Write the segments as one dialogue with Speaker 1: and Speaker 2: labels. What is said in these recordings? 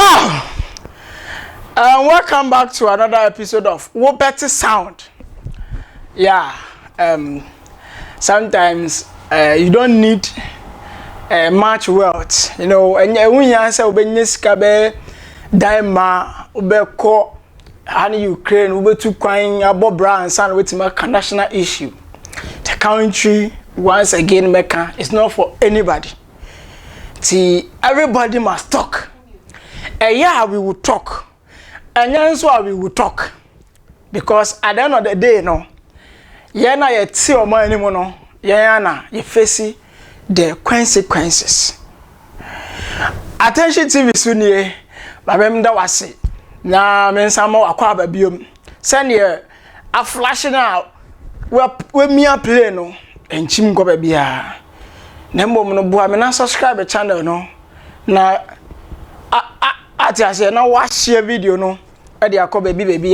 Speaker 1: Wow! Welcome back to another episode of Better Sound. Yeah, sometimes you don't need much wealth. You know, and when you answer Ubenyskabe, Daima, Ubeko, and Ukraine, Ubetu Quine, Abo Brown, and with a national issue. The country, once again, Mecca is not for anybody. See, everybody must talk. Yeah, we will talk. And that's why we will talk. Because at the end of the day, no, you're not yet see or more anymore, no, you face the consequences. Attention TV soon, ye, but remember was it. Now, men some more aqua biome. Send you a flashing out. We me a play no, and chim go baby. Nembo no boy, me not subscribe the channel no. Na ati say na watch share video no. E dey akọ baby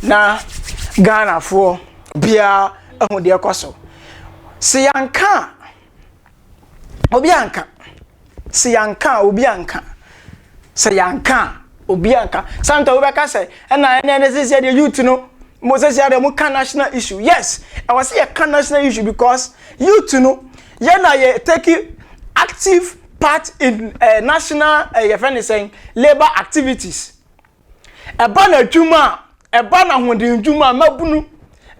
Speaker 1: na Ghana for bia ehun dey ekoso. Se yanka obi anka. Se yanka obi anka. Se yanka obi anka. Santa we ka say na say the youth no Moses say the national issue. Yes, I was say a national issue because youth no ye taking active part in national saying labor activities. A banner juma, a banner when the juma mabunu,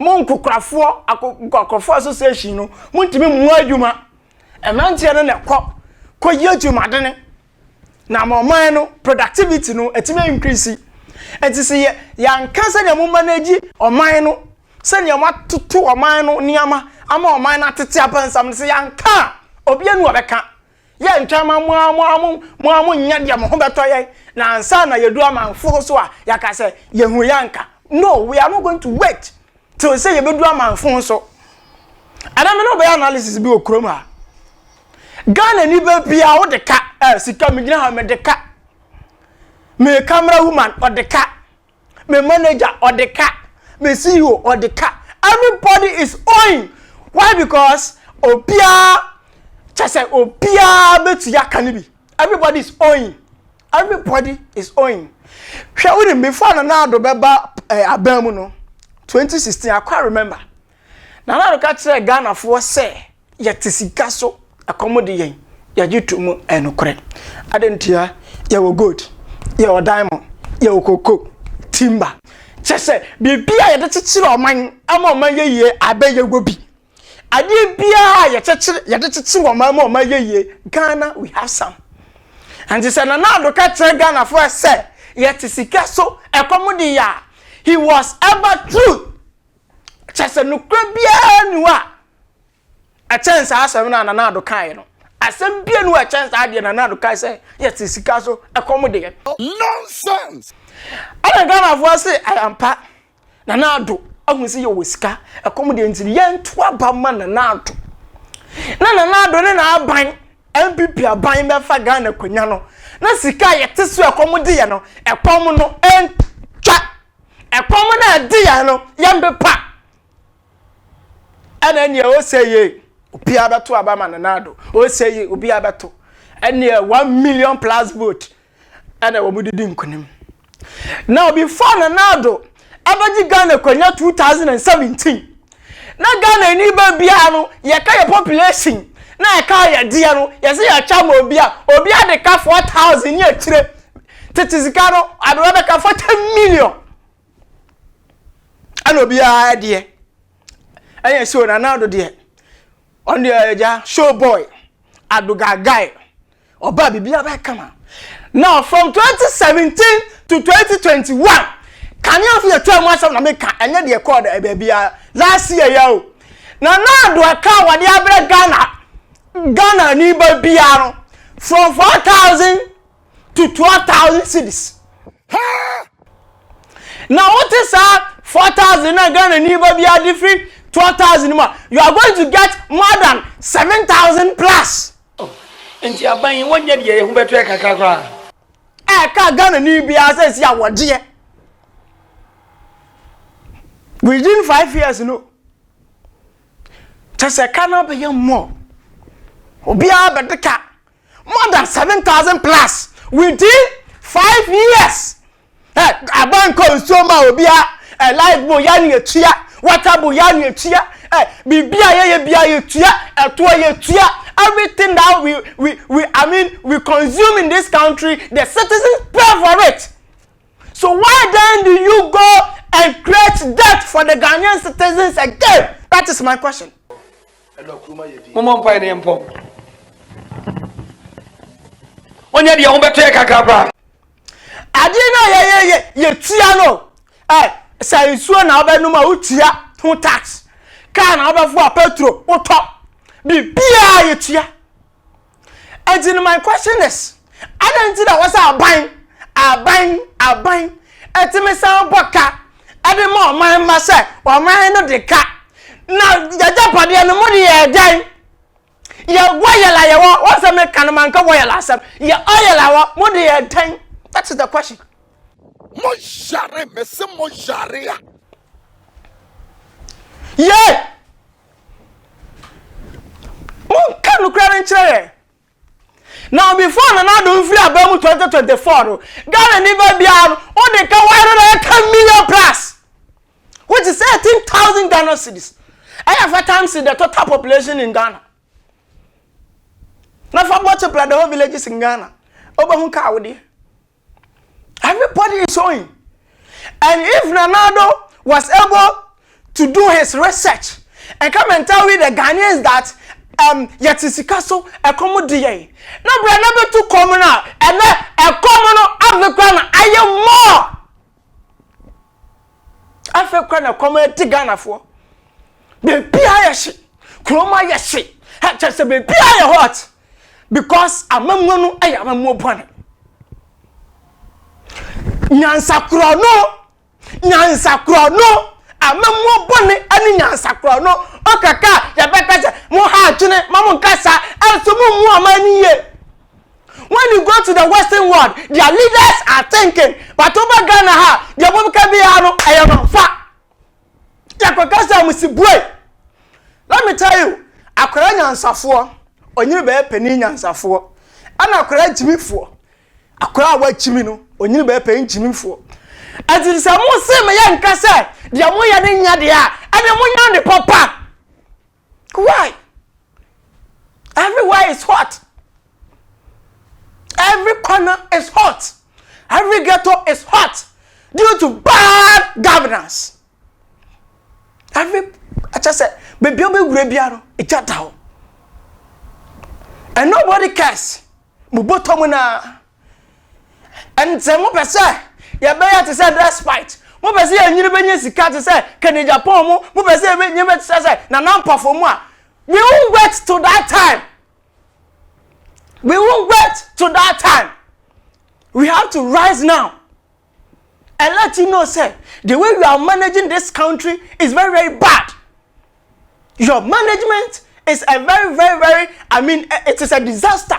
Speaker 1: monku crafo, a association, no, muntimi mwa juma, a man tiana ko ye juma dene. Na more no productivity no, a time increase. And to see young cancer ya manage or mine send your mat to two or mine niama, ama mine at the tapan some say young car. Obian wabeka. Ya ntama mwa nyadia mo betoye na ansa na yedu amanfo so a yaka say yehu yanka. No, we are not going to wait till say yedu amanfo so. Adam no be analysis bi okrom ha. Ghana ni ba bia wo de ka sika me gina ha me de ka. Me camera woman or the ka. Me manager or the ka. Me CEO or the ka. Everybody is owing. Why? Because Opia Chase Opia betu yakanibi. Everybody is owing. Everybody is owing. Shall we before na do beba abemu no 2016 I quite remember. Na do ka tire Ghana for say yetisika so accommodate yen. Ya gitumu enokre. Adentia ya wo good. Your diamond, your cocoa, timber. Chese, be beer at the chill of mine, I'm on my ye, I beg you will be. I did beer, yet the chill of my ye, Ghana, we have some. And he said, now look at Ghana for a say, yet to see castle, a comedy. He was ever true. Chese, no crab beer, a chance I asked another kind. I send be no chance idea na na do kai say yes sika so accommodate
Speaker 2: nonsense.
Speaker 1: I Ghana for say I am pa na do ahun say you sika accommodate nti yen to abama na do na do ne na aban MPP aban be fa Ghana kwanya no na sika yete so accommodate no epom no entwa epom na de ya no yen be pa ana ne o say ye Obi abeto abama nanado o say obi abeto ene 1 million plus vote ene wo mudidi nkunim now before nanado abaji Ghana kwanya 2017 na Ghana ni ba bia no ye ka ye population na ye ka ye dia no ye say ya cha ma obi a de ka 4000 ni akire tetizika no abewa be ka 40 million ana obi a de ene so nanado de on the show boy aduga guy oba bibia ba kama now from 2017 to 2021 can you feel tell me some na make anya de record bibia last year ya na do aka wade abre Ghana ni ba bia no from 4,000 to 12,000 cities. Now what is 4,000 na Ghana ni ba bia different 12,000 more. You are going to get more than 7,000 plus. Oh, and you are buying 1 year who better kakra. Ka Ghana ni bia says ya wode. Within 5 years, no. Just a cannot be more. Obia beteka more than 7,000 plus within 5 years. Abanko Soma Obia, a life boyan yetia, water boyan yetia, bibia ye bia yetia, a toy yetia. Everything that we consume in this country, the citizens pay for it. So why then do you go and create debt for the Ghanaian citizens again? That is my question.
Speaker 2: Mama mpa ni mpo. Onye dia umbeto e kakabra.
Speaker 1: Ade na ye tia no. Say nsuo na obenu ma utia ho tax. Car na obefo petrol utop. Bibia ye tia. And then my question is, I don't think that was a bang. Etime san boka. Ade mo man ma say, o man no de ka. Now, the Japanese no money ye dan. Ye wayala ye what say me kan man ka wayala sam. Ye oyala wa money ye dan. That is the question.
Speaker 3: Mo jare me se mo jare ya.
Speaker 1: Yeah. Mo kan kra nchire. Now before na do free abam 2024, Ghana never bia o de ka wayala 10 million plus. Which is 18,000 Ghana cedis. I have a times the total population in Ghana. Not for multiply the whole villages in Ghana. Everybody is showing. And if Ronaldo was able to do his research and come and tell me the Ghanaians that Yatisikaso a commodity. No, but number 2 commoner and a commoner African I am more. African a commodity Ghana for. Be piashi, Kroma yashi, had just be pia hot because a mamma I am a more bonnet. Nyansa krono, a mamma bonnet, and Nyansa krono, Okaka, Yabaka, Mohajune, Mamon Kasa, and some more money. When you go to the Western world, their leaders are thinking, but over Ghana, their woman can be I am on fire. Yakakasa Musibwe. Let me tell you, akwara nyansafo, onyiri be pani nyansafo. Ana akwara jimifo. Akwara wa jimi no, onyiri be pani jimifo. Ati se mo se me ya nka se, dia mo ya ne nya de a, ade mo nya ne papa. Why? Everywhere is hot. Every corner is hot. Every ghetto is hot due to bad governance. I just said, baby, and nobody cares. Mubotomuna. And say, mo pese, ya beya to say despite. Mo pese ya nyiri benye sika to say, Kenya Japan mo pese benye to say, na nan perform a. We won't wait to that time. We won't wait to that time. We have to rise now. And let you know, say, the way we are managing this country is very, very bad. Your management is a very, it is a disaster.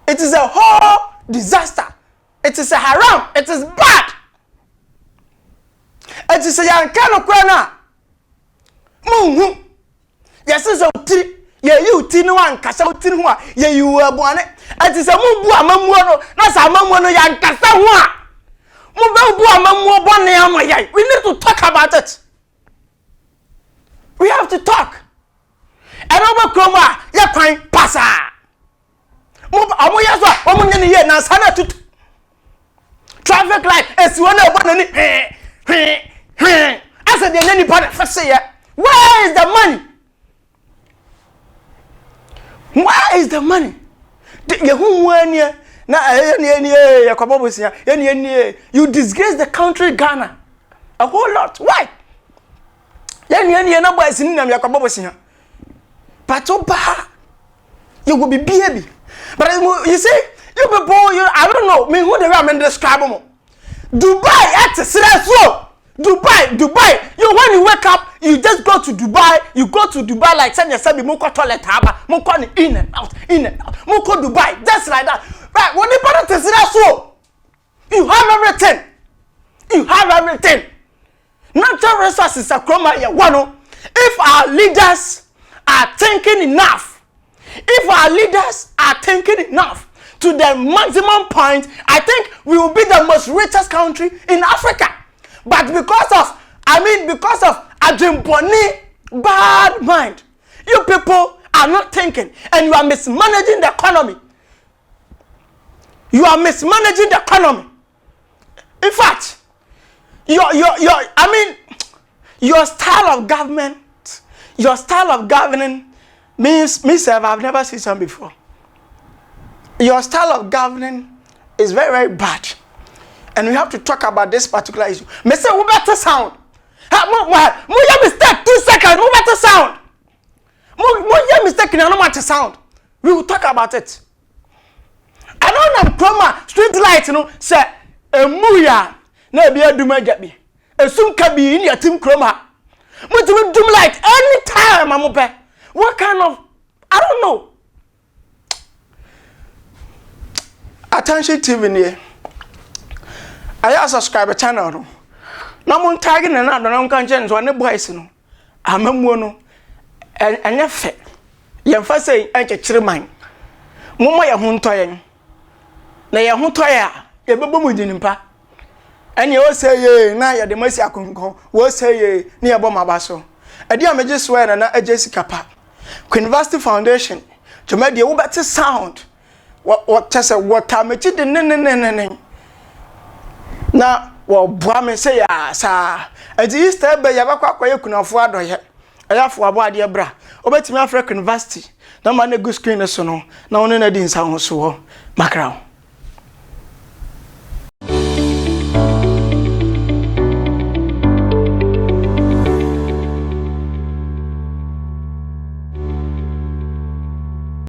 Speaker 1: It is a whole disaster. It is a haram. It is bad. It is a yankano kwana. Mungu. Yes, is a tea. Ye you tin one kasa tin wa. Ye you were born. It is a mubu amamuano. That's a mamuano yankasa wa. We need to talk about it. We have to talk. And over Kroma, ya quine passa. Traffic light is one of one. I said, the anybody first say, where is the money? Where is the money? You disgrace the country Ghana a whole lot. Why? You will be baby. But you see, you people, I don't know, me who the ramen describe them. Dubai, Dubai. When you wake up, you just go to Dubai. You go to Dubai like send yourself moko toilet haba, moko in and out, moko Dubai, just like that. Right? When you put it so, you have everything. Natural resources are chroma one. If our leaders are thinking enough, to the maximum point, I think we will be the most richest country in Africa. But because of Ajimponi bad mind, you people are not thinking, and you are mismanaging the economy. You are mismanaging the economy. In fact, your style of government, your style of governing means myself, I've never seen some before. Your style of governing is very, very bad. And we have to talk about this particular issue. Me say, we better sound. Mo mistake 2 seconds, we better sound. Mo mistake in no matter sound. We will talk about it. I don't know chroma street light, you know, say muya na be aduma gabi. Esum ka bi in your team chroma. Mo to do light anytime amope. What kind of, I don't know. Attention TV near. I subscribe a channel. No one tagging and I don't conscience one the boys no. I'm a mono and your fat. Your first say, I get your mind. Mumma ya huntoyen. Na ya huntoya, ya babu mudinimpa. And you say, ye, na ya de mercy akunko, will say ye, near Boma Basso. A dear major swear and a Jessica Pa. Queen University Foundation, to make the better sound. What just a what time it didn't. Now, well, Brahmin say, sir, as you step by Yabaka, you can afford it. I have for a body bra. Obey to me, African University. No man a good screen, so no, no, no, didn't sound so. Macron.